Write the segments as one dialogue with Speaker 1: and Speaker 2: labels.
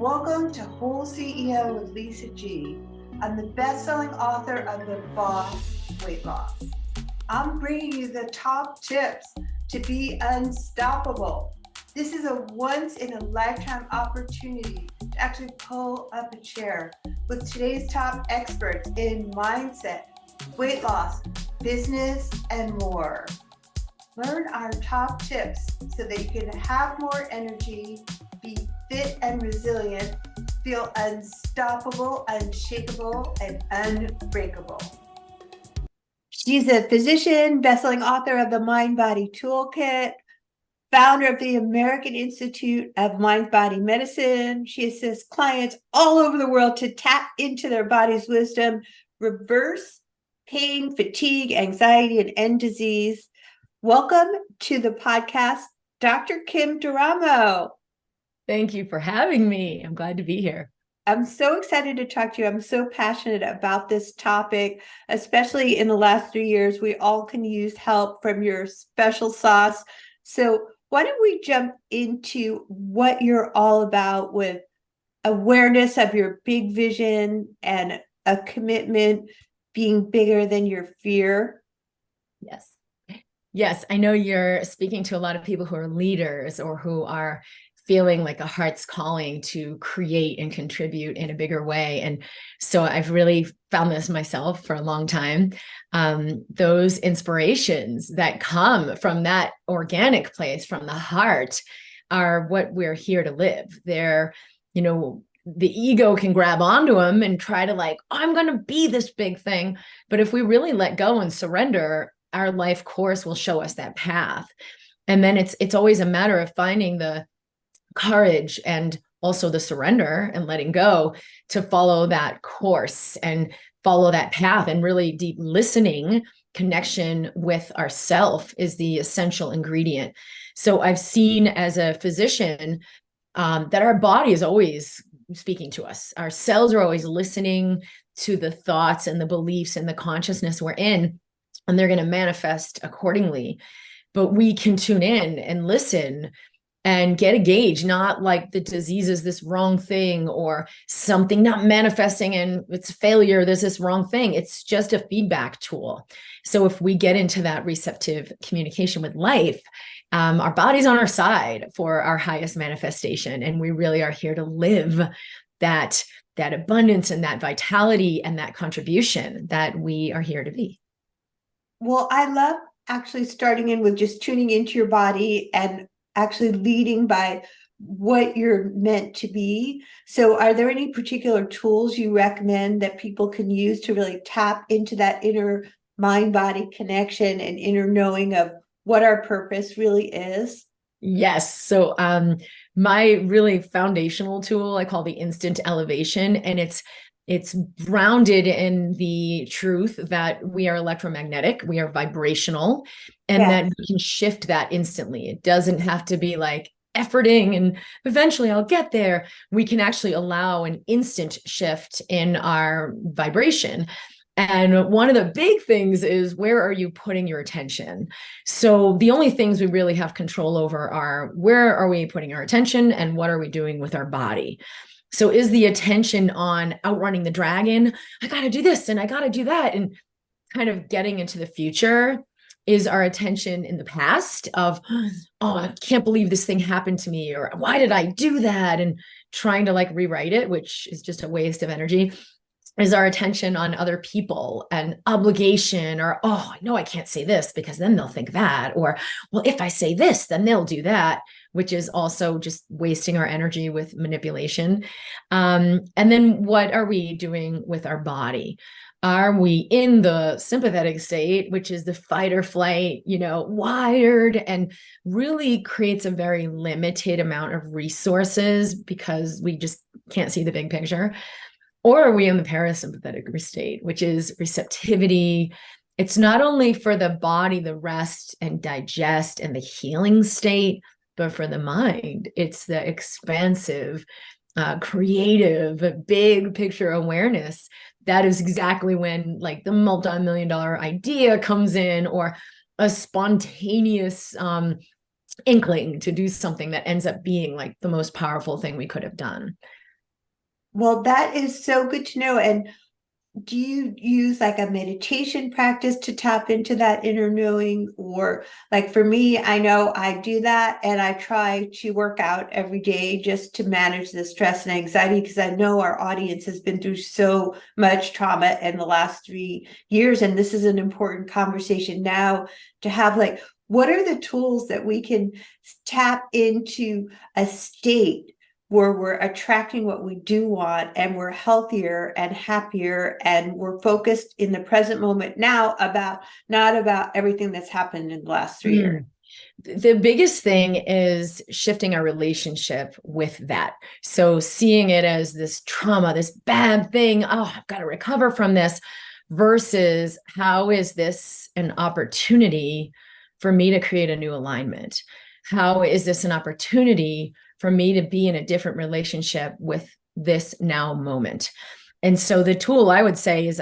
Speaker 1: Welcome to WholeCEO with Lisa G. I'm the best-selling author of The Boss Weight Loss. I'm bringing you the top tips to be unstoppable. This is a once-in-a-lifetime opportunity to actually pull up a chair with today's top experts in mindset, weight loss, business, and more. Learn our top tips so that you can have more energy, be fit and resilient, feel unstoppable, unshakable, and unbreakable. She's a physician, best-selling author of the MindBody Toolkit, founder of the American Institute of MindBody Medicine. She assists clients all over the world to tap into their body's wisdom, reverse pain, fatigue, anxiety, and end disease. Welcome to the podcast, Dr. Kim Duramo.
Speaker 2: Thank you for having me. I'm glad to be here.
Speaker 1: I'm so excited to talk to you. I'm so passionate about this topic, especially in the last 3 years. We all can use help from your special sauce. So why don't we jump into what you're all about with awareness of your big vision and a commitment being bigger than your fear?
Speaker 2: Yes, I know you're speaking to a lot of people who are leaders or who are feeling like a heart's calling to create and contribute in a bigger way. And so I've really found this myself for a long time. Those inspirations that come from that organic place, from the heart, are what we're here to live. They're, the ego can grab onto them and try to I'm going to be this big thing. But if we really let go and surrender, our life course will show us that path. And then it's always a matter of finding the courage and also the surrender and letting go to follow that course and follow that path. And really deep listening, connection with ourself is the essential ingredient. So I've seen as a physician that our body is always speaking to us. Our cells are always listening to the thoughts and the beliefs and the consciousness we're in, and they're going to manifest accordingly. But we can tune in and listen and get a gauge, not like the disease is this wrong thing or something not manifesting and it's failure, there's this wrong thing. It's just a feedback tool. So if we get into that receptive communication with life, our body's on our side for our highest manifestation. And we really are here to live that abundance and that vitality and that contribution that we are here to be.
Speaker 1: Well, I love actually starting in with just tuning into your body and actually leading by what you're meant to be. So are there any particular tools you recommend that people can use to really tap into that inner mind-body connection and inner knowing of what our purpose really is?
Speaker 2: Yes. So my really foundational tool, I call the instant elevation, and it's grounded in the truth that we are electromagnetic, we are vibrational, and that we can shift that instantly. It doesn't have to be like efforting and eventually I'll get there. We can actually allow an instant shift in our vibration. And one of the big things is, where are you putting your attention? So the only things we really have control over are, where are we putting our attention and what are we doing with our body? So is the attention on outrunning the dragon? I got to do this and I got to do that, and kind of getting into the future? Is our attention in the past of, oh, I can't believe this thing happened to me, or why did I do that? And trying to rewrite it, which is just a waste of energy. Is our attention on other people and obligation, or, oh, I know I can't say this because then they'll think that, or, well, if I say this, then they'll do that, which is also just wasting our energy with manipulation. And then what are we doing with our body? Are we in the sympathetic state, which is the fight or flight, wired, and really creates a very limited amount of resources because we just can't see the big picture? Or are we in the parasympathetic state, which is receptivity? It's not only for the body, the rest and digest and the healing state, but for the mind, it's the expansive, creative, big picture awareness. That is exactly when the multi-million-dollar idea comes in, or a spontaneous inkling to do something that ends up being the most powerful thing we could have done.
Speaker 1: Well, that is so good to know. And do you use like a meditation practice to tap into that inner knowing? Or like for me, I know I do that and I try to work out every day just to manage the stress and anxiety because I know our audience has been through so much trauma in the last 3 years. And this is an important conversation now to have, like, what are the tools that we can tap into a state where we're attracting what we do want and we're healthier and happier and we're focused in the present moment now, about not about everything that's happened in the last 3 years.
Speaker 2: The biggest thing is shifting our relationship with that. So seeing it as this trauma, this bad thing, oh, I've got to recover from this, versus how is this an opportunity for me to create a new alignment? How is this an opportunity for me to be in a different relationship with this now moment? And so the tool I would say is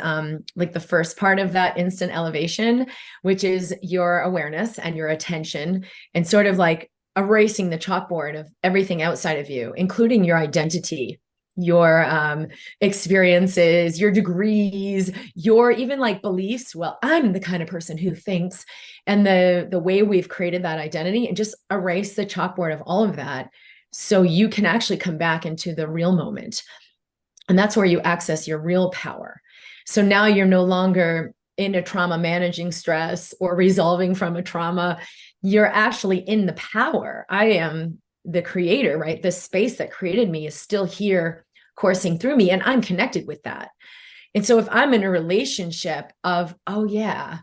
Speaker 2: like the first part of that instant elevation, which is your awareness and your attention, and sort of like erasing the chalkboard of everything outside of you, including your identity, your experiences, your degrees, your even like beliefs. Well, I'm the kind of person who thinks, and the way we've created that identity, and just erase the chalkboard of all of that so you can actually come back into the real moment. And that's where you access your real power. So now you're no longer in a trauma managing stress or resolving from a trauma. You're actually in the power. I am the creator, right? The space that created me is still here coursing through me, and I'm connected with that. And so if I'm in a relationship of, oh yeah,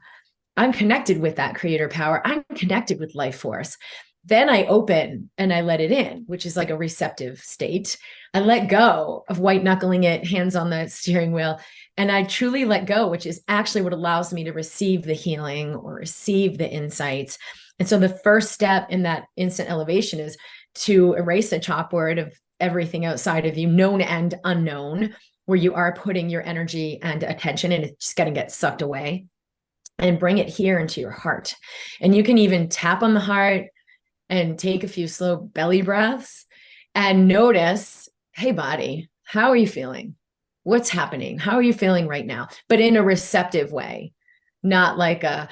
Speaker 2: I'm connected with that creator power, I'm connected with life force, then I open and I let it in, which is like a receptive state. I let go of white knuckling it, hands on the steering wheel, and I truly let go, which is actually what allows me to receive the healing or receive the insights. And so the first step in that instant elevation is to erase the chalkboard of everything outside of you, known and unknown, where you are putting your energy and attention, and it's just going to get sucked away, and bring it here into your heart. And you can even tap on the heart and take a few slow belly breaths and notice, hey, body, how are you feeling? What's happening? How are you feeling right now? But in a receptive way, not like a,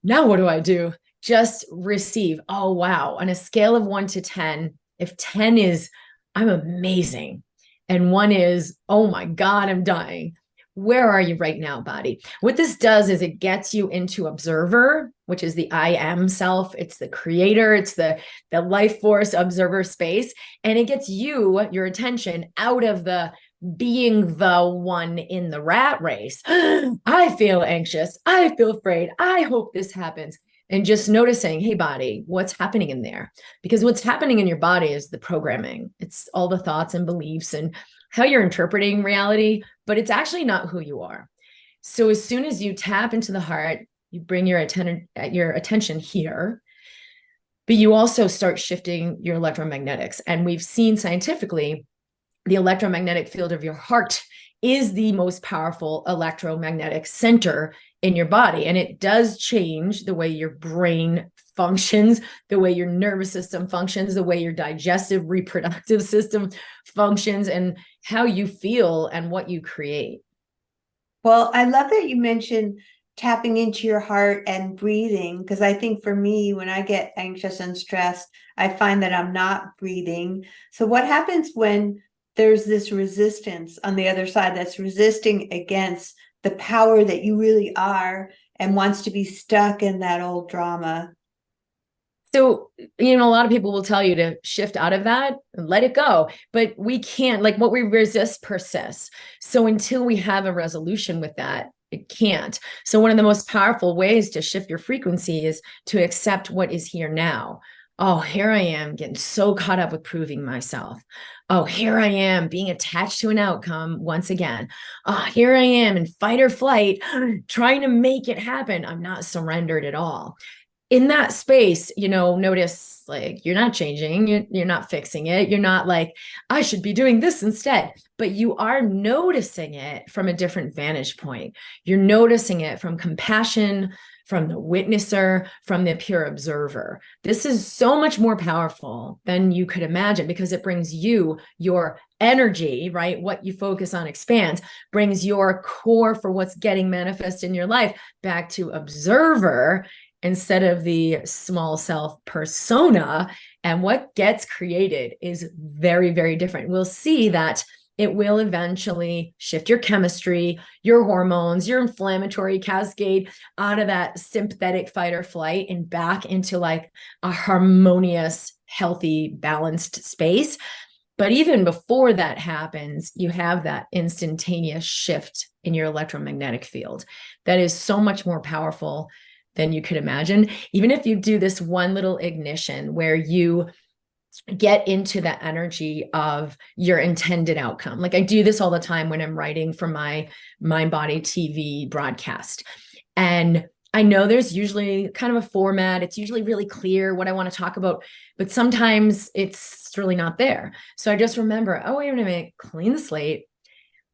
Speaker 2: now what do I do? Just receive. Oh, wow. On a scale of 1 to 10, if 10 is, I'm amazing, and 1 is, oh my God, I'm dying, where are you right now, body? What this does is it gets you into observer, which is the I am self. It's the creator. It's the life force observer space. And it gets you, your attention, out of the being the one in the rat race. I feel anxious. I feel afraid. I hope this happens. And just noticing, hey, body, what's happening in there? Because what's happening in your body is the programming. It's all the thoughts and beliefs and how you're interpreting reality, but it's actually not who you are. So as soon as you tap into the heart, you bring your attention here, but you also start shifting your electromagnetics. And we've seen scientifically the electromagnetic field of your heart is the most powerful electromagnetic center in your body. And it does change the way your brain functions, the way your nervous system functions, the way your digestive, reproductive system functions, and how you feel and what you create.
Speaker 1: Well, I love that you mentioned tapping into your heart and breathing, because I think for me, when I get anxious and stressed, I find that I'm not breathing. So what happens when there's this resistance on the other side that's resisting against the power that you really are and wants to be stuck in that old drama?
Speaker 2: So, a lot of people will tell you to shift out of that and let it go, but we can't. Like, what we resist persists. So until we have a resolution with that, it can't. So one of the most powerful ways to shift your frequency is to accept what is here now. Oh, here I am getting so caught up with proving myself. Oh, here I am being attached to an outcome once again. Oh, here I am in fight or flight, trying to make it happen. I'm not surrendered at all. in that space, notice like you're not changing, you're not fixing it. You're not like, I should be doing this instead, but you are noticing it from a different vantage point. You're noticing it from compassion, from the witnesser, from the pure observer. This is so much more powerful than you could imagine because it brings you your energy, right? What you focus on expands, brings your core for what's getting manifest in your life back to observer instead of the small self persona. And what gets created is very, very different. We'll see that it will eventually shift your chemistry, your hormones, your inflammatory cascade out of that sympathetic fight or flight and back into like a harmonious, healthy, balanced space. But even before that happens, you have that instantaneous shift in your electromagnetic field that is so much more powerful than you could imagine. Even if you do this one little ignition where you get into the energy of your intended outcome. Like I do this all the time when I'm writing for my MindBody TV broadcast. And I know there's usually kind of a format. It's usually really clear what I want to talk about, but sometimes it's really not there. So I just remember, oh, wait a minute, clean the slate.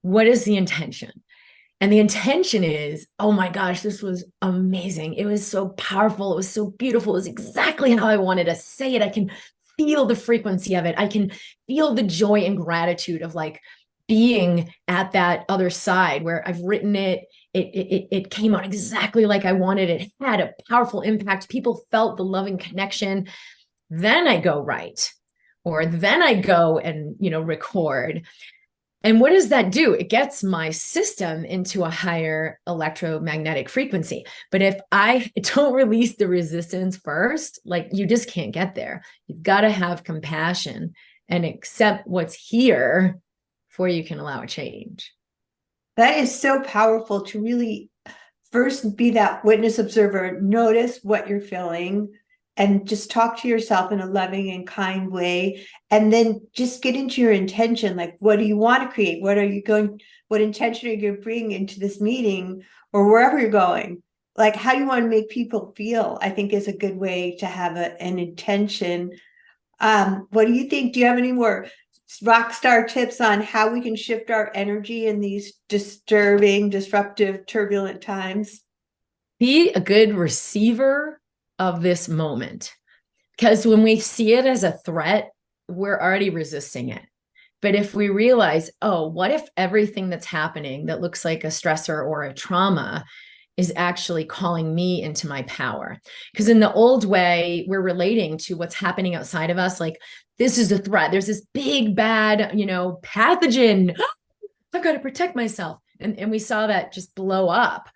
Speaker 2: What is the intention? And the intention is, oh my gosh, this was amazing. It was so powerful. It was so beautiful. It was exactly how I wanted to say it. I can feel the frequency of it. I can feel the joy and gratitude of like being at that other side where I've written it. It came out exactly like I wanted. It had a powerful impact. People felt the loving connection. Then I go write, or then I go and, record. And what does that do? It gets my system into a higher electromagnetic frequency. But if I don't release the resistance first, like you just can't get there. You've got to have compassion and accept what's here before you can allow a change.
Speaker 1: That is so powerful to really first be that witness observer, notice what you're feeling, and just talk to yourself in a loving and kind way. And then just get into your intention. Like, what do you want to create? What intention are you going to bring into this meeting or wherever you're going? Like, how do you want to make people feel? I think is a good way to have an intention. What do you think? Do you have any more rock star tips on how we can shift our energy in these disturbing, disruptive, turbulent times?
Speaker 2: Be a good receiver of this moment. Because when we see it as a threat, we're already resisting it. But if we realize, oh, what if everything that's happening that looks like a stressor or a trauma is actually calling me into my power? Because in the old way, we're relating to what's happening outside of us. Like, this is a threat. There's this big, bad, pathogen. I've got to protect myself. And we saw that just blow up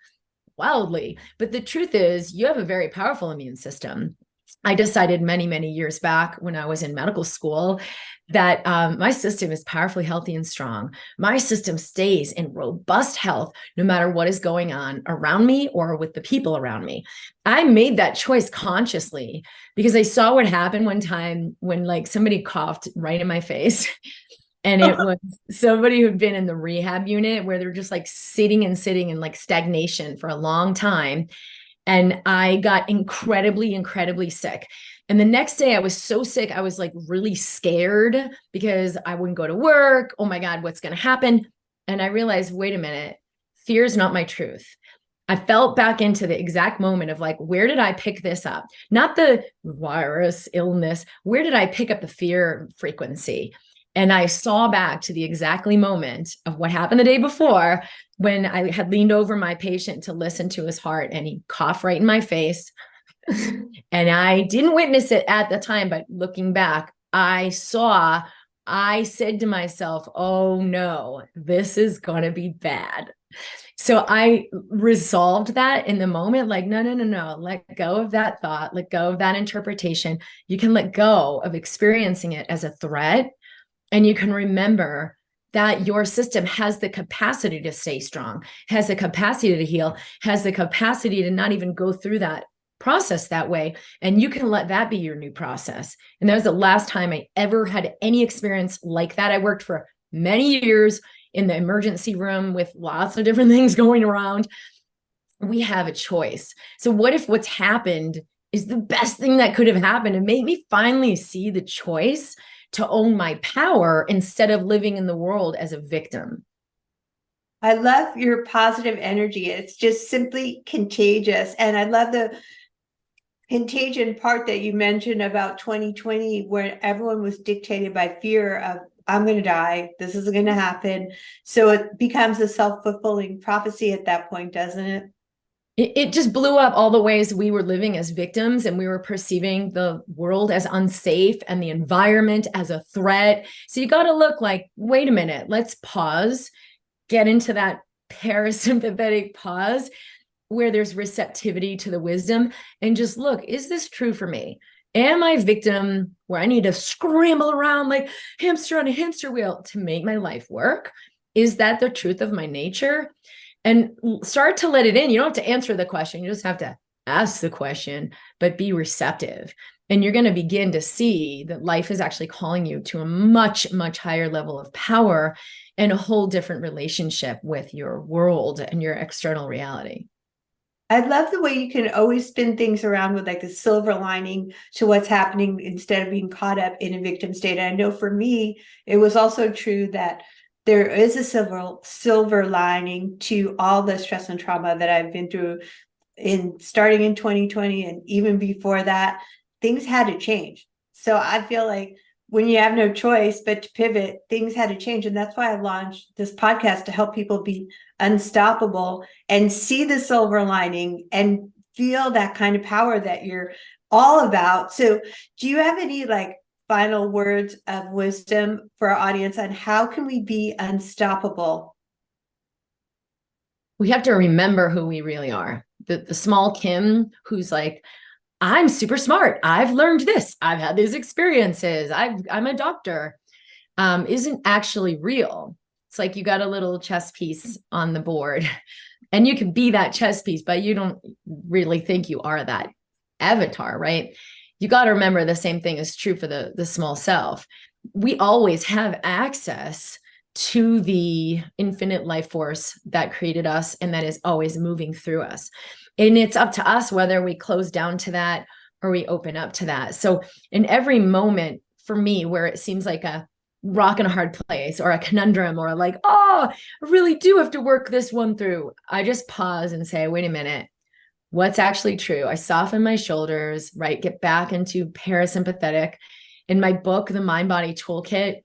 Speaker 2: wildly. But the truth is, you have a very powerful immune system. I decided many, many years back when I was in medical school that my system is powerfully healthy and strong. My system stays in robust health no matter what is going on around me or with the people around me. I made that choice consciously because I saw what happened one time when like somebody coughed right in my face. And it was somebody who'd been in the rehab unit where they're just like sitting in like stagnation for a long time. And I got incredibly, incredibly sick. And the next day I was so sick, I was like really scared because I wouldn't go to work. Oh my God, what's going to happen? And I realized, wait a minute, fear is not my truth. I felt back into the exact moment of like, where did I pick this up? Not the virus, illness. Where did I pick up the fear frequency? And I saw back to the exactly moment of what happened the day before when I had leaned over my patient to listen to his heart and he coughed right in my face. And I didn't witness it at the time, but looking back, I said to myself, oh no, this is going to be bad. So I resolved that in the moment, like, no, let go of that thought, let go of that interpretation. You can let go of experiencing it as a threat. And you can remember that your system has the capacity to stay strong, has the capacity to heal, has the capacity to not even go through that process that way. And you can let that be your new process. And that was the last time I ever had any experience like that. I worked for many years in the emergency room with lots of different things going around. We have a choice. So what if what's happened is the best thing that could have happened. It made me finally see the choice to own my power instead of living in the world as a victim.
Speaker 1: I love your positive energy. It's just simply contagious. And I love the contagion part that you mentioned about 2020, where everyone was dictated by fear of, I'm going to die, this isn't going to happen. So it becomes a self-fulfilling prophecy at that point, doesn't it?
Speaker 2: It just blew up all the ways we were living as victims, and we were perceiving the world as unsafe and the environment as a threat. So you got to look like, wait a minute, let's pause, get into that parasympathetic pause where there's receptivity to the wisdom, and just look, is this true for me? Am I a victim where I need to scramble around like hamster on a hamster wheel to make my life work? Is that the truth of my nature? And start to let it in. You don't have to answer the question. You just have to ask the question, but be receptive. And you're going to begin to see that life is actually calling you to a much, much higher level of power and a whole different relationship with your world and your external reality.
Speaker 1: I love the way you can always spin things around with like a silver lining to what's happening instead of being caught up in a victim state. And I know for me, it was also true that there is a silver lining to all the stress and trauma that I've been through starting in 2020. And even before that, things had to change. So I feel like when you have no choice but to pivot, things had to change. And that's why I launched this podcast, to help people be unstoppable and see the silver lining and feel that kind of power that you're all about. So do you have any final words of wisdom for our audience on how can we be unstoppable?
Speaker 2: We have to remember who we really are. The small Kim who's like, I'm super smart, I've learned this, I've had these experiences, I'm a doctor, isn't actually real. It's like you got a little chess piece on the board and you can be that chess piece, but you don't really think you are that avatar, right? You got to remember the same thing is true for the small self. We always have access to the infinite life force that created us and that is always moving through us. And it's up to us whether we close down to that or we open up to that. So in every moment for me, where it seems like a rock in a hard place or a conundrum or like, oh, I really do have to work this one through, I just pause and say, wait a minute, what's actually true? I soften my shoulders, right? Get back into parasympathetic. In my book, the MindBody Toolkit,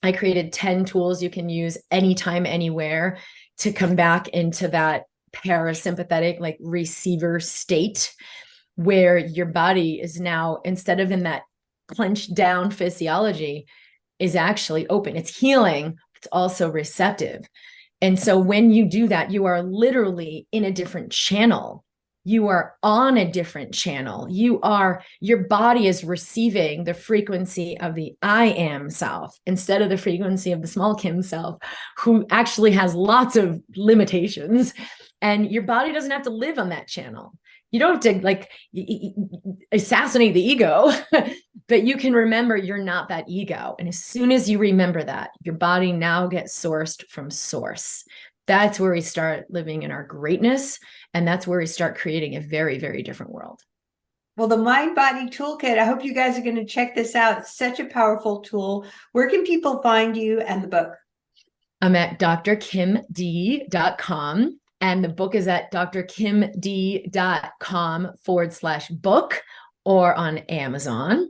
Speaker 2: I created 10 tools you can use anytime, anywhere to come back into that parasympathetic, like receiver state where your body is now, instead of in that clenched down physiology, is actually open. It's healing. It's also receptive. And so when you do that, you are literally in a different channel. You are on a different channel. Your body is receiving the frequency of the I am self instead of the frequency of the small Kim self, who actually has lots of limitations. And your body doesn't have to live on that channel. You don't have to assassinate the ego, but you can remember you're not that ego. And as soon as you remember that, your body now gets sourced from source. That's where we start living in our greatness. And that's where we start creating a very, very different world.
Speaker 1: Well, the MindBody Toolkit, I hope you guys are going to check this out. It's such a powerful tool. Where can people find you and the book?
Speaker 2: I'm at drkimd.com. And the book is at drkimd.com/book or on Amazon.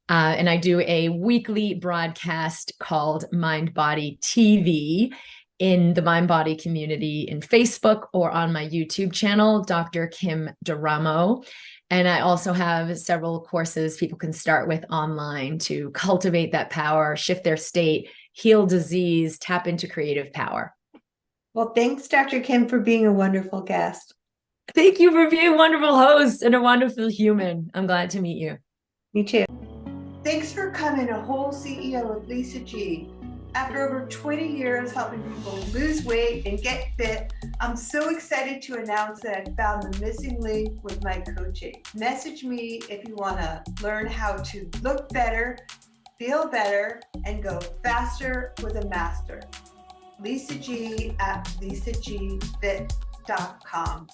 Speaker 2: And I do a weekly broadcast called MindBody TV in the MindBody community in Facebook or on my YouTube channel, Dr. Kim Duramo. And I also have several courses people can start with online to cultivate that power, shift their state, heal disease, tap into creative power.
Speaker 1: Well, thanks, Dr. Kim, for being a wonderful guest.
Speaker 2: Thank you for being a wonderful host and a wonderful human. I'm glad to meet you.
Speaker 1: Me too. Thanks for coming to WholeCEO with Lisa G. After over 20 years helping people lose weight and get fit, I'm so excited to announce that I found the missing link with my coaching. Message me if you want to learn how to look better, feel better, and go faster with a master. Lisa G at lisagfit.com.